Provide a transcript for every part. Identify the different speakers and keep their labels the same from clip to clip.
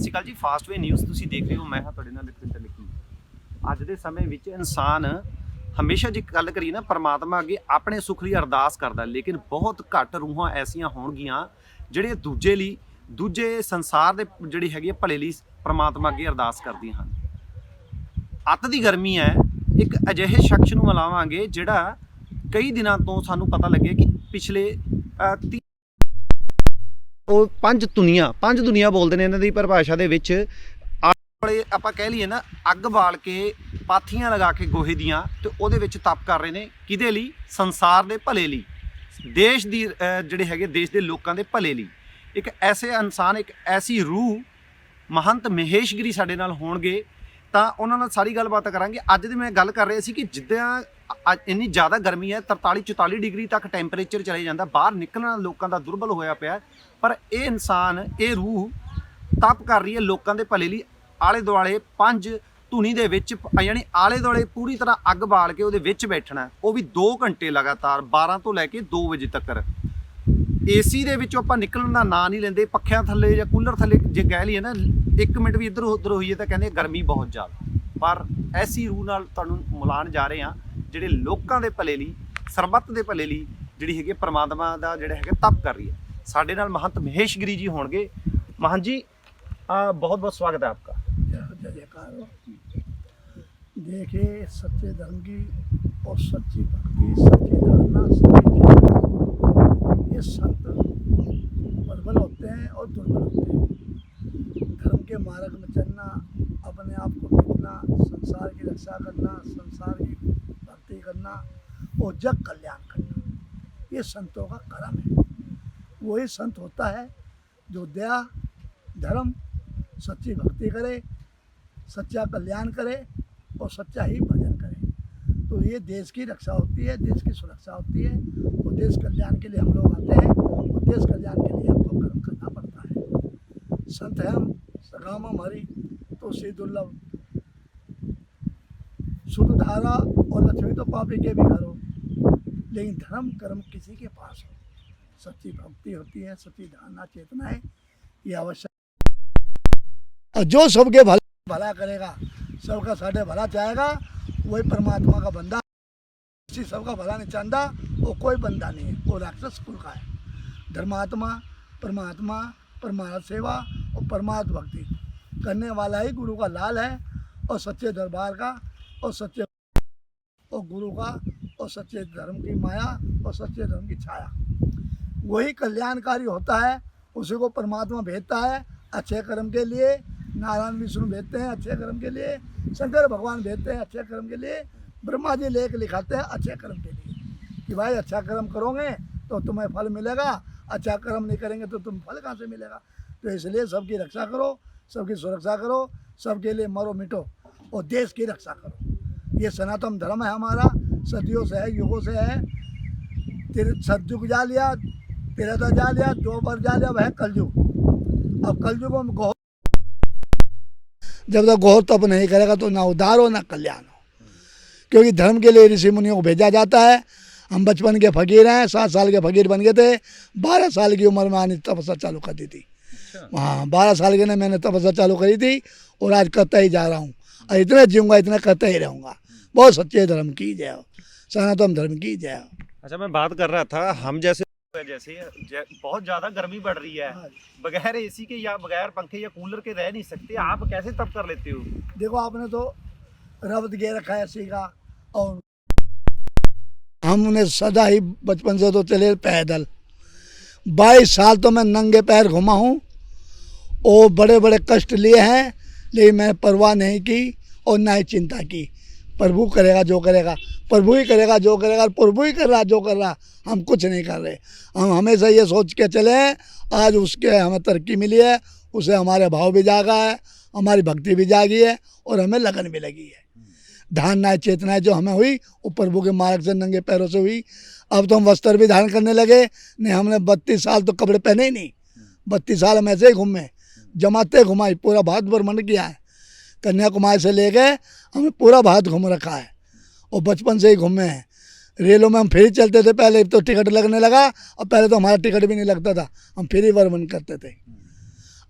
Speaker 1: ਸਤਿ ਸ਼੍ਰੀ ਅਕਾਲ ਜੀ। ਫਾਸਟਵੇ ਨਿਊਜ਼ ਤੁਸੀਂ ਦੇਖ ਰਹੇ ਹੋ। ਮੈਂ ਹਾਂ ਤੁਹਾਡੇ ਨਾਲ ਲਖਵਿੰਦਰ ਲਿਖੀ। ਅੱਜ ਦੇ ਸਮੇਂ ਵਿੱਚ ਇਨਸਾਨ ਹਮੇਸ਼ਾ ਜੇ ਗੱਲ ਕਰੀਏ ਨਾ ਪਰਮਾਤਮਾ ਅੱਗੇ ਆਪਣੇ ਸੁੱਖ ਲਈ ਅਰਦਾਸ ਕਰਦਾ, ਲੇਕਿਨ ਬਹੁਤ ਘੱਟ ਰੂਹਾਂ ਐਸੀਆਂ ਹੋਣਗੀਆਂ ਜਿਹੜੇ ਦੂਜੇ ਸੰਸਾਰ ਦੇ ਜਿਹੜੇ ਹੈਗੇ ਭਲੇ ਲਈ ਪਰਮਾਤਮਾ ਅੱਗੇ ਅਰਦਾਸ ਕਰਦੀਆਂ ਹਨ। ਅੱਤ ਦੀ ਗਰਮੀ ਹੈ, ਇੱਕ ਅਜਿਹੇ ਸ਼ਖਸ ਨੂੰ ਮਿਲਾਵਾਂਗੇ ਜਿਹੜਾ ਕਈ ਦਿਨਾਂ ਤੋਂ ਸਾਨੂੰ ਪਤਾ ਲੱਗਿਆ ਕਿ ਪਿਛਲੇ ਉਹ ਪੰਜ ਦੁਨੀਆ ਬੋਲਦੇ ਨੇ ਇਹਨਾਂ ਦੀ ਪਰਿਭਾਸ਼ਾ ਦੇ ਵਿੱਚ। ਵਾਲੇ ਆਪਾਂ ਕਹਿ ਲਈਏ ਨਾ, ਅੱਗ ਬਾਲ ਕੇ ਪਾਥੀਆਂ ਲਗਾ ਕੇ ਗੋਹੇ ਦੀਆਂ ਤੇ ਉਹਦੇ ਵਿੱਚ ਤਪ ਕਰ ਰਹੇ ਨੇ। ਕਿਹਦੇ ਲਈ? ਸੰਸਾਰ ਦੇ ਭਲੇ ਲਈ, ਦੇਸ਼ ਦੀ ਜਿਹੜੇ ਹੈਗੇ ਦੇਸ਼ ਦੇ ਲੋਕਾਂ ਦੇ ਭਲੇ ਲਈ। ਇੱਕ ਐਸੇ ਇਨਸਾਨ, ਇੱਕ ਐਸੀ ਰੂਹ ਮਹੰਤ ਮਹੇਸ਼ਗਿਰੀ ਸਾਡੇ ਨਾਲ ਹੋਣਗੇ ਤਾਂ ਉਹਨਾਂ ਨਾਲ ਸਾਰੀ ਗੱਲਬਾਤ ਕਰਾਂਗੇ। ਅੱਜ ਦੀ ਮੈਂ ਗੱਲ ਕਰ ਰਿਹਾ ਸੀ ਕਿ ਜਿੱਦਾਂ ਇੰਨੀ ਜ਼ਿਆਦਾ ਗਰਮੀ ਹੈ, 43-44 ਡਿਗਰੀ ਤੱਕ ਟੈਂਪਰੇਚਰ ਚਲੇ ਜਾਂਦਾ, ਬਾਹਰ ਨਿਕਲਣਾ ਲੋਕਾਂ ਦਾ ਦੁਰਬਲ ਹੋਇਆ ਪਿਆ। ਪਰ ਇਹ ਇਨਸਾਨ, ਇਹ ਰੂਹ ਤਪ ਕਰ ਰਹੀ ਹੈ ਲੋਕਾਂ ਦੇ ਭਲੇ ਲਈ। ਆਲੇ ਦੁਆਲੇ ਪੰਜ ਧੁਨੀ ਦੇ ਵਿੱਚ, ਯਾਨੀ ਆਲੇ ਦੁਆਲੇ ਪੂਰੀ ਤਰ੍ਹਾਂ ਅੱਗ ਬਾਲ ਕੇ ਉਹਦੇ ਵਿੱਚ ਬੈਠਣਾ, ਉਹ ਵੀ 2 ਘੰਟੇ ਲਗਾਤਾਰ, 12 ਤੋਂ ਲੈ ਕੇ 2 ਵਜੇ ਤੱਕ। ਏਸੀ ਦੇ ਵਿੱਚੋਂ ਆਪਾਂ ਨਿਕਲਣ ਦਾ ਨਾਂ ਨਹੀਂ ਲੈਂਦੇ, ਪੱਖਿਆਂ ਥੱਲੇ ਜਾਂ ਕੂਲਰ ਥੱਲੇ ਜੇ ਕਹਿ ਲਈਏ ਨਾ 1 ਮਿੰਟ ਵੀ ਇੱਧਰ ਉੱਧਰ ਹੋਈਏ ਤਾਂ ਕਹਿੰਦੇ ਗਰਮੀ ਬਹੁਤ ਜ਼ਿਆਦਾ। ਪਰ ਐਸੀ ਰੂਹ ਨਾਲ ਤੁਹਾਨੂੰ ਮਿਲਾਉਣ ਜਾ ਰਹੇ ਹਾਂ ਜਿਹੜੇ ਲੋਕਾਂ ਦੇ ਭਲੇ ਲਈ, ਸਰਬੱਤ ਦੇ ਭਲੇ ਲਈ ਜਿਹੜੀ ਹੈਗੀ ਪਰਮਾਤਮਾ ਦਾ ਜਿਹੜਾ ਹੈਗਾ ਤਪ ਕਰ ਰਹੀ ਹੈ। ਸਾਡੇ ਨਾਲ महंत महेशगिरी जी होंगे। महंत जी बहुत बहुत स्वागत है आपका।
Speaker 2: जय जयकार हो। देखिए, सच्चे धर्म की और सच्ची भक्ति, सच्ची धारणा, ये संत प्रबल होते हैं और दुर्बल होते हैं। धर्म के मार्ग में चलना, अपने आप को बेचना, संसार की रक्षा करना, संसार की भक्ति करना और जग कल्याण करना, ये संतों का कर्म है। वही संत होता है जो दया, धर्म, सच्ची भक्ति करे, सच्चा कल्याण करे और सच्चा ही भजन करे। तो ये देश की रक्षा होती है, देश की सुरक्षा होती है। और देश कल्याण के लिए हम लोग आते हैं और देश कल्याण के लिए हमको कर्म करना पड़ता है। संत है हम, सकाम हमारी तो श्री दुर्लभ, शुद्ध धारा और लक्ष्मी तो पापी के भी घरों, लेकिन धर्म कर्म किसी के पास हो। सच्ची भक्ति होती है, सच्ची धारणा चेतना है, ये आवश्यक। और जो सबके भला करेगा, सबका साढ़े भला चाहेगा, वही परमात्मा का बंदा। किसी सबका भला नहीं चाहता वो कोई बंदा नहीं है, वो राक्षस कुल का है। धर्मात्मा, परमात्मा, परमार्थ सेवा और परमार्थ भक्ति करने वाला ही गुरु का लाल है। और सच्चे दरबार का और सच्चे और गुरु का और सच्चे धर्म की माया और सच्चे धर्म की छाया, वही कल्याणकारी होता है। उसी को परमात्मा भेजता है अच्छे कर्म के लिए। नारायण विष्णु भेजते हैं अच्छे कर्म के लिए, शंकर भगवान भेजते हैं अच्छे कर्म के लिए, ब्रह्मा जी लेख लिखाते हैं अच्छे कर्म के लिए कि भाई अच्छा कर्म करोगे तो तुम्हें फल मिलेगा, अच्छा कर्म नहीं करेंगे तो तुम्हें फल कहाँ से मिलेगा। तो इसलिए सबकी रक्षा करो, सबकी सुरक्षा करो, सबके लिए मरो मिटो और देश की रक्षा करो। ये सनातन धर्म है हमारा, सदियों से है, युगों से है। सतयुग जा लिया, तेरह जा लिया, 2 बार जा लिया, वह कलयुग। अब कलयुगों में घोर, जब तक घोर तप नहीं करेगा तो ना उद्धार हो ना कल्याण हो। क्योंकि धर्म के लिए ऋषि मुनियों को भेजा जाता है। हम बचपन के फकीर हैं, 7 साल के फकीर बन गए थे। 12 साल की उम्र में आने तपस्या चालू कर दी थी। हाँ, 12 साल के ने मैंने तपस्या चालू करी थी और आज करता ही जा रहा हूँ और इतना जीऊँगा, इतना करता ही रहूँगा। बहुत सच्चे धर्म की जय हो, सनातन धर्म की जय हो।
Speaker 1: अच्छा, मैं बात कर रहा था, हम जैसे बहुत ज्यादा गर्मी बढ़ रही है, बगैर एसी के या बगैर पंखे या कूलर के रह नहीं सकते, आप कैसे तप कर लेते हो?
Speaker 2: देखो, आपने तो रब दे रखा है सीखा, और हमने सदा ही बचपन से तो चले पैदल। 22 साल तो मैं नंगे पैर घुमा हूँ और बड़े बड़े कष्ट लिए हैं, लेकिन मैंने परवाह नहीं की और ना ही चिंता की। प्रभु करेगा जो करेगा, प्रभु ही करेगा जो करेगा, प्रभु ही कर रहा जो कर रहा, हम कुछ नहीं कर रहे। हम हमेशा ये सोच के चले हैं, आज उसके हमें तरक्की मिली है, उसे हमारे भाव भी जागा है, हमारी भक्ति भी जागी है और हमें लगन भी लगी है। धारणा चेतनाएं जो हमें हुई वो प्रभु के मार्ग से नंगे पैरों से हुई। अब तो हम वस्त्र भी धारण करने लगे। नहीं, हमने 32 साल तो कपड़े पहने ही नहीं। 32 साल हम ऐसे ही घूमे, जमाते घुमाई, पूरा भारत भ्रमण किया है। कन्याकुमारी से ले गए, हमने पूरा भारत घूम रखा है और बचपन से ही घूमे हैं। रेलों में हम फ्री चलते थे, पहले तो टिकट लगने लगा और पहले तो हमारा टिकट भी नहीं लगता था, हम फ्री भ्रमण करते थे।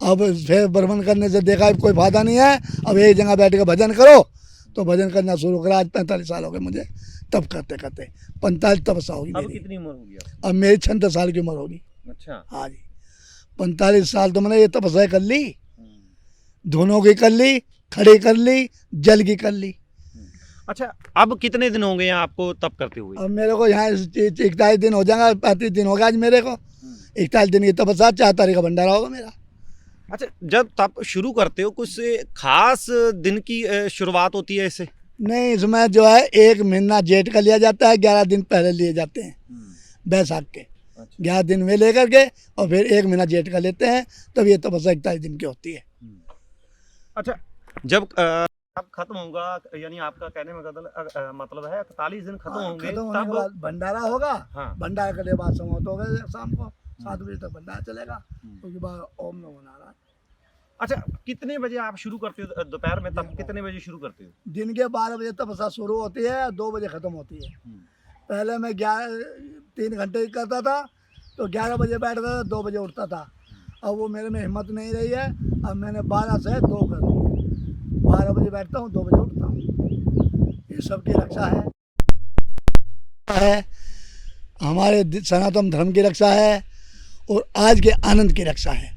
Speaker 2: अब फिर भ्रमण करने से देखा कोई फायदा नहीं है, अब एक जगह बैठ के भजन करो, तो भजन करना शुरू करा। आज 45 साल हो गए मुझे तब करते करते, 45 तपस्या होगी
Speaker 1: अब
Speaker 2: मेरी।
Speaker 1: कितनी उम्र होगी
Speaker 2: अब मेरी 36 साल की उम्र होगी।
Speaker 1: अच्छा।
Speaker 2: हाँ जी, 45 साल तो मैंने ये तपस्या कर ली, दोनों की कर ली, खड़ी कर ली, जल की कर ली।
Speaker 1: अच्छा, अब कितने दिन हो गए हैं आपको तप करते हुए?
Speaker 2: अब मेरे को यहाँ 41 दिन हो जाएगा, 35 दिन हो गया आज मेरे को। 41 दिन की तपस्या, 4 तारीख का भंडारा होगा मेरा।
Speaker 1: अच्छा, जब तप शुरू करते हो कुछ खास दिन की शुरुआत होती है इससे?
Speaker 2: नहीं, इसमें जो है 1 महीना जेठ का लिया जाता है, 11 दिन पहले लिए जाते हैं बैसाख के। 11 दिन में लेकर के और फिर 1 महीना जेठ का लेते हैं, तब ये तपस्या 41 दिन की होती है।
Speaker 1: अच्छा, जब अब खत्म होगा, यानी आपका कहने में मतलब है 41 दिन खत्म होंगे,
Speaker 2: खत्म होने के बाद भंडारा होगा।
Speaker 1: हाँ।
Speaker 2: भंडारा के बाद समाप्त होगा, शाम को 7 बजे तक भंडारा चलेगा, उसके बाद ओम नमो नारायण।
Speaker 1: अच्छा, कितने बजे आप शुरू करते हो दोपहर में तब? कितने बजे शुरू करते हो?
Speaker 2: दिन के 12 बजे तपस्या शुरू होती है, 2 बजे खत्म होती है। पहले मैं 3 घंटे करता था, तो 11 बजे बैठता था, 2 बजे उठता था। अब वो मेरे में हिम्मत नहीं रही है, अब मैंने 12 से 2 कर दी है। 12 बजे बैठता हूँ, 2 बजे उठता हूँ। ये सबकी रक्षा है, हमारे सनातन धर्म की रक्षा है और आज के आनंद की रक्षा है।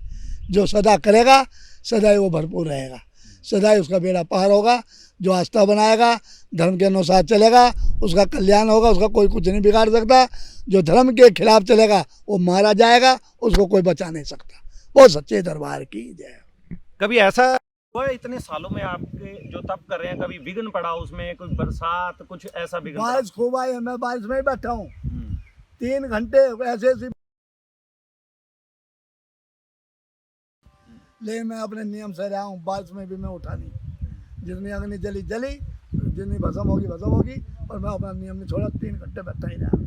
Speaker 2: जो सदा करेगा सदा वो भरपूर रहेगा, सदा उसका बेड़ा पार होगा। जो आस्था बनाएगा, धर्म के अनुसार चलेगा, उसका कल्याण होगा, उसका कोई कुछ नहीं बिगाड़ सकता। जो धर्म के खिलाफ चलेगा वो मारा जाएगा, उसको कोई बचा नहीं सकता। वो सच्चे दरबार की जय।
Speaker 1: कभी ऐसा हुआ है इतने सालों में आपके जो तप कर रहे हैं, कभी विघ्न पड़ा उसमें, कोई बरसात, कुछ ऐसा विघ्न?
Speaker 2: बारिश खूब आई है, मैं बारिश में ही बैठा हूँ 3 घंटे ऐसे, लेकिन मैं अपने नियम से रहा हूँ। बारिश में भी मैं उठा नहीं, जितनी अग्नि जली जली, जितनी भस्म होगी भस्म होगी, और मैं अपना नियम नहीं छोड़ा। 3 घंटे बैठा ही रहा।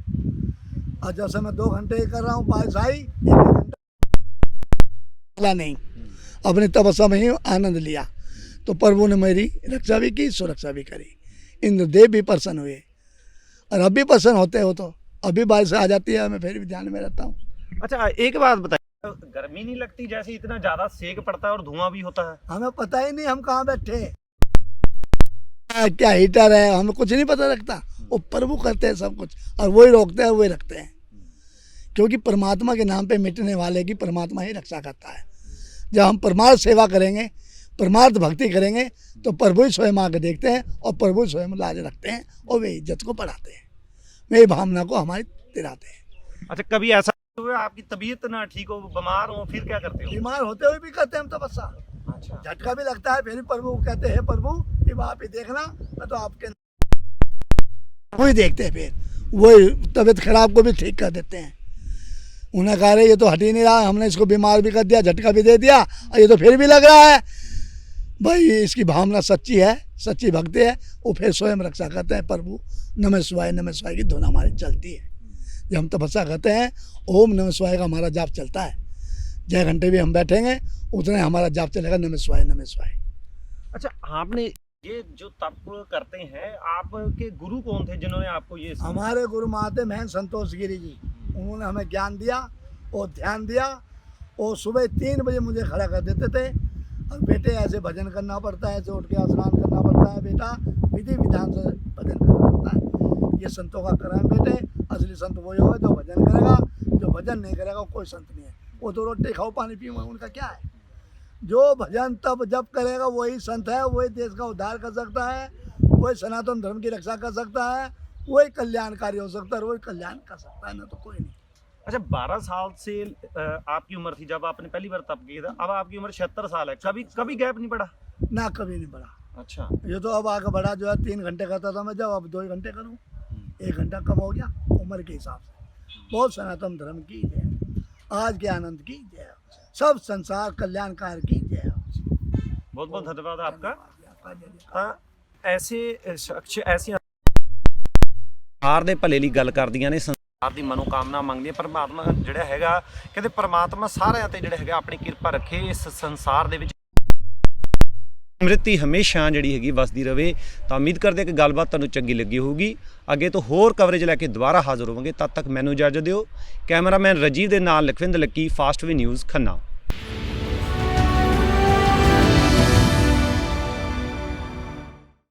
Speaker 2: और जैसे मैं 2 घंटे ही कर रहा हूँ, बारिश आई, 1 घंटा नहीं, अपनी तपस्या में ही आनंद लिया। तो प्रभु ने मेरी रक्षा भी की, सुरक्षा भी करी। इंद्रदेव भी प्रसन्न हुए, और अभी प्रसन्न होते हो तो अभी बारिश आ जाती है, मैं फिर भी ध्यान में रहता हूँ।
Speaker 1: अच्छा, एक बात बताइए, गर्मी नहीं लगती जैसे इतना ज्यादा सेक पड़ता है और धुआं भी होता है?
Speaker 2: हमें पता ही नहीं हम कहाँ बैठे, क्या हीटर है, हमें कुछ नहीं पता लगता। वो प्रभु करते हैं सब कुछ, और वही रोकते हैं, वही रखते हैं। क्योंकि परमात्मा के नाम पे मिटने वाले की परमात्मा ही रक्षा करता है। जब हम परमार्थ सेवा करेंगे, परमार्थ भक्ति करेंगे, तो प्रभु ही स्वयं आके देखते हैं, और प्रभु स्वयं लाज रखते हैं, और वे इज्जत को बढ़ाते हैं, वे भावना को हमारी दिलाते हैं।
Speaker 1: अच्छा, कभी ऐसा हुआ आपकी तबीयत ना ठीक हो, बीमार हो, फिर क्या करते हो?
Speaker 2: बीमार होते हुए भी करते हैं हम तपस्या।
Speaker 1: अच्छा।
Speaker 2: झटका भी लगता है, फिर भी प्रभु कहते हैं, प्रभु ये आप ही देखना, मैं तो आपके वही देखते हैं, फिर वही तबीयत खराब को भी ठीक कर देते हैं। उन्हें कहा रहे ये तो हट ही नहीं रहा, हमने इसको बीमार भी कर दिया, झटका भी दे दिया, और ये तो फिर भी लग रहा है। भाई इसकी भावना सच्ची है, सच्ची भक्ति है, वो फिर स्वयं रक्षा करते हैं। प्रभु नमः शिवाय की धुन हमारी चलती है। जब हम तपस्या करते हैं, ओम नमः शिवाय का हमारा जाप चलता है। 6 घंटे भी हम बैठेंगे, उतने हमारा जाप चलेगा, नमः शिवाय नमः शिवाय।
Speaker 1: अच्छा, आपने ये जो तप करते हैं, आपके गुरु कौन थे जिन्होंने आपको ये?
Speaker 2: हमारे गुरु महादेव महंत संतोष गिरी जी, उन्होंने हमें ज्ञान दिया और ध्यान दिया। और सुबह 3 बजे मुझे खड़ा कर देते थे, और बेटे ऐसे भजन करना पड़ता है, ऐसे उठ के स्नान करना पड़ता है, बेटा विधि विधान से भजन करना पड़ता है। ये संतों का कर्म बेटे, असली संत वही होगा जो भजन करेगा, जो भजन नहीं करेगा कोई संत नहीं है। वो तो रोटी खाओ पानी पियो, उनका क्या है। जो भजन तब जब करेगा वही संत है, वही देश का उद्धार कर सकता है, वही सनातन धर्म की रक्षा कर सकता है, वही कल्याणकारी हो सकता है, वही कल्याण कर सकता है, ना तो कोई नहीं।
Speaker 1: अच्छा, 12 साल से आपकी उम्र थी जब आपने पहली बार तप किया था, अब आपकी उम्र 76 साल है, कभी गैप नहीं पड़ा?
Speaker 2: ना, कभी नहीं पड़ा।
Speaker 1: अच्छा।
Speaker 2: ये तो अब आगे बढ़ा, जो है 3 घंटे करता था मैं, जब अब 2 घंटे करूँ, 1 घंटा कम हो गया उम्र के हिसाब से। बहुत सनातन धर्म की जय, आज के आनंद की जय, सब संसार कल्याणकार की जय।
Speaker 1: बहुत बहुत धन्यवाद आपका। ऐसी संसार ਦੇ ਭਲੇ ਲਈ ਗੱਲ ਕਰਦੀਆਂ ਨੇ, ਸੰਸਾਰ ਦੀ ਮਨੋਕਾਮਨਾ ਮੰਗਦੀਆਂ। ਪਰਮਾਤਮਾ ਜਿਹੜਾ ਹੈਗਾ, ਕਹਿੰਦੇ ਪਰਮਾਤਮਾ ਸਾਰਿਆਂ ਤੇ ਜਿਹੜਾ ਹੈਗਾ ਆਪਣੀ ਕਿਰਪਾ ਰੱਖੇ, ਇਸ ਸੰਸਾਰ ਦੇ ਵਿੱਚ ਸਮ੍ਰਿਤੀ ਹਮੇਸ਼ਾ ਜਿਹੜੀ ਹੈਗੀ ਵਸਦੀ ਰਵੇ। ਤਾਂ ਉਮੀਦ ਕਰਦੇ ਕਿ ਗੱਲਬਾਤ ਤੁਹਾਨੂੰ ਚੰਗੀ ਲੱਗੀ ਹੋਊਗੀ। ਅੱਗੇ ਤੋਂ ਹੋਰ ਕਵਰੇਜ ਲੈ ਕੇ ਦੁਬਾਰਾ ਹਾਜ਼ਰ ਹੋਵਾਂਗੇ। ਤਦ ਤੱਕ ਮੈਨੂੰ ਇਜਾਜ਼ਤ ਦਿਓ। ਕੈਮਰਾਮੈਨ ਰਾਜੀਵ ਦੇ ਨਾਲ Lakhwinder Lucky, fast way news Khanna.